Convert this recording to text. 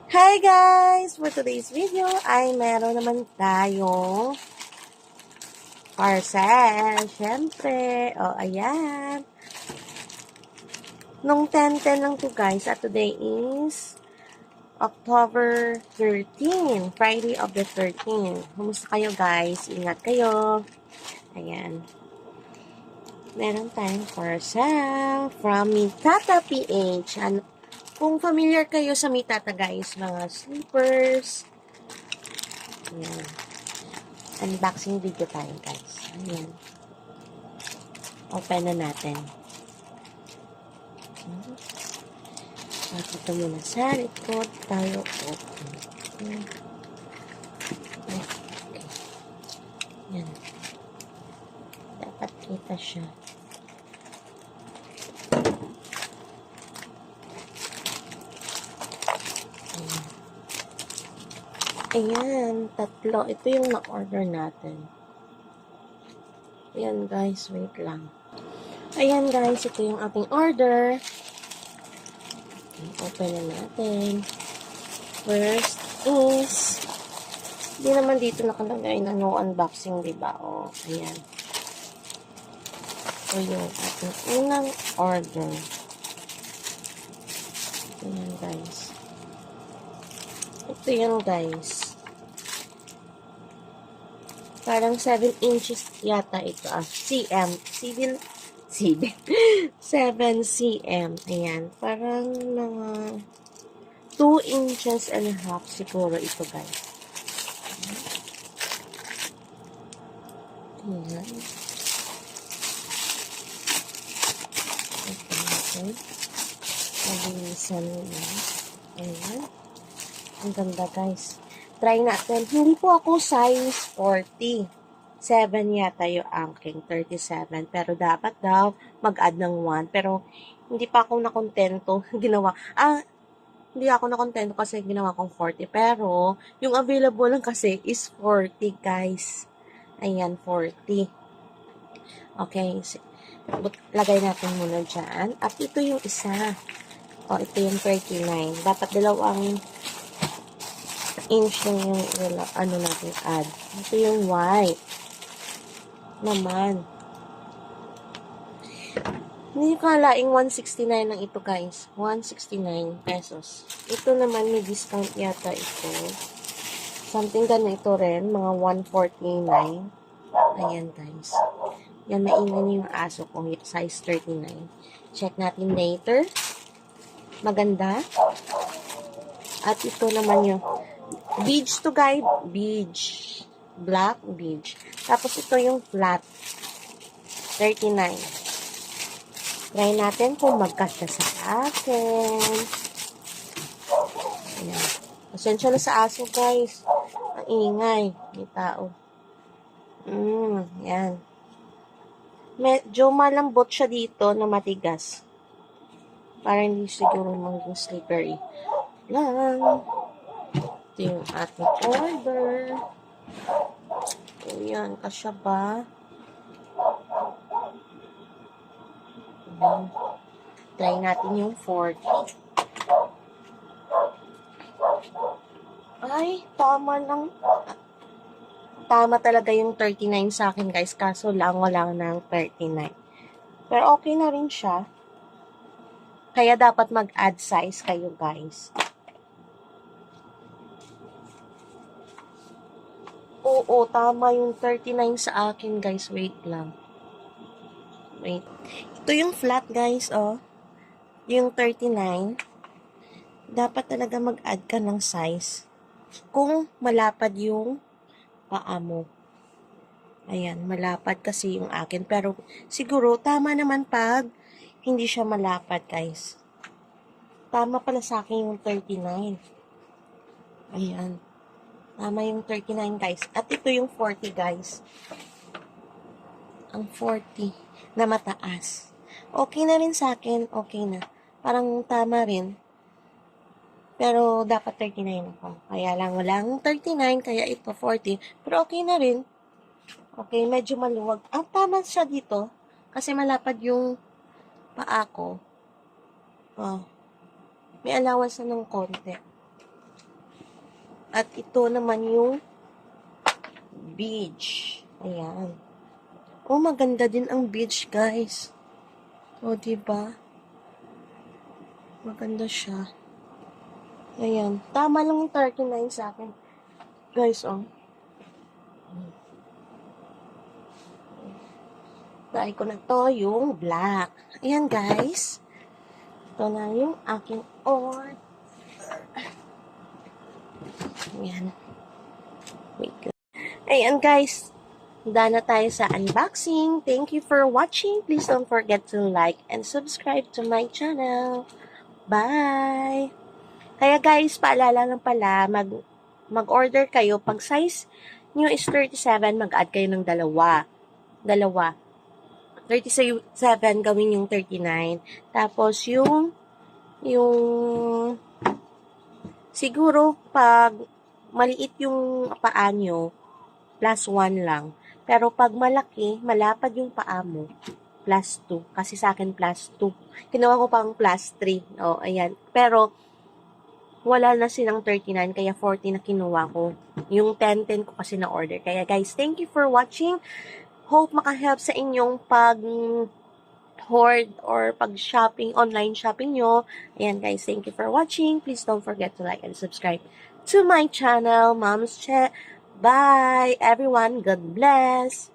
Hi guys! For today's video ay meron naman tayong parcel. Siyempre. O, ayan. Nung 10-10 lang to guys. At today is October 13. Friday of the 13th. Kumusta kayo guys? Ingat kayo. Ayan. Meron tayong parcel from Mitata PH. Kung familiar kayo sa Mitata guys, mga slippers. Ayan. Unboxing video tayo guys. Ayan. Open na natin. At ito muna sa likod tayo open. Okay. Yan. Dapat kita siya. Ayan. Tatlo. Ito yung na-order natin. Ayan guys. Wait lang. Ayan guys. Ito yung ating order. Okay, open na natin. First is hindi naman dito nakalagay na no unboxing, diba? O, ayan. Ito yung ating unang order. Ayan guys. Ito yan guys. Parang 7 inches yata ito. cm. 7 cm. Ayan. Parang mga 2 inches and a half siguro ito guys. Ayan. Okay. Mabilisan na. Ayan. Ang ganda guys. Try natin. Hindi po ako size 40. 7 yata yung aking 37. Pero dapat daw mag-add ng 1. Pero hindi pa ako nakontento. Hindi ako nakontento kasi ginawa kong 40. Pero yung available lang kasi is 40 guys. Ayan, 40. Okay. Lagay natin muna dyan. At ito yung isa. O, ito yung 39. Dapat dalawang inch lang yung ano natin add. Ito yung white naman. Hindi ko kalaing 169 lang ito guys. 169 pesos. Ito naman may discount yata ito. Something ganito rin. Mga 149. Ayan guys. Yan, maingay yung aso ko. Size 39. Check natin later. Maganda. At ito naman yung beige to guide. Beige. Black beige. Tapos ito yung flat. 39. Try natin kung magkasya sa akin. Ayan. Pasensya na sa aso guys. Ang ingay. May tao. Yan. Medyo malambot siya dito na matigas. Para hindi siguro maging slippery. Lang. Ito yung ating order. Ayan, kasya ba? Ayan. Try natin yung 40. Ay, tama lang. Tama talaga yung 39 sa akin guys. Kaso lang, wala ng 39. Pero okay na rin siya. Kaya dapat mag-add size kayo guys. Oo, tama yung 39 sa akin, guys. Wait lang. Wait. Ito yung flat, guys, oh. Yung 39. Dapat talaga mag-add ka ng size. Kung malapad yung paa mo. Ayan, malapad kasi yung akin. Pero, siguro, tama naman pag hindi siya malapad, guys. Tama pala sa akin yung 39. Ayan. Tama yung 39, guys. At ito yung 40, guys. Ang 40 na mataas. Okay na rin sa akin. Okay na. Parang tama rin. Pero dapat 39 ako. Kaya lang walang 39. Kaya ito 40. Pero okay na rin. Okay, medyo maluwag. Tama siya dito. Kasi malapad yung paa ko. Oh. May allowance na ng konti. At ito naman yung beach. Ayan. Oh, maganda din ang beach, guys. O, diba? Maganda siya. Ayan. Tama lang yung 39 sa akin. Guys, oh. Try ko na to yung black. Ayan, guys. Ito na yung aking order. Ayan. Wait lang. Ayan, guys. Handa na tayo sa unboxing. Thank you for watching. Please don't forget to like and subscribe to my channel. Bye! Kaya guys, paalala lang pala, mag-order kayo. Pag size nyo is 37, mag-add kayo ng dalawa. 37, gawin yung 39. Tapos siguro, pag maliit yung paa nyo, plus 1 lang. Pero pag malaki, malapad yung paa mo, plus 2. Kasi sa akin, plus 2. Kinuha ko pang plus 3. O, ayan. Pero, wala na silang 39, kaya 40 na kinuha ko. Yung 10-10 ko kasi na-order. Kaya guys, thank you for watching. Hope makahelp sa inyong pag-hoard or pag-shopping, online shopping nyo. Ayan guys, thank you for watching. Please don't forget to like and subscribe to my channel, Mom's Che. Bye, everyone. God bless.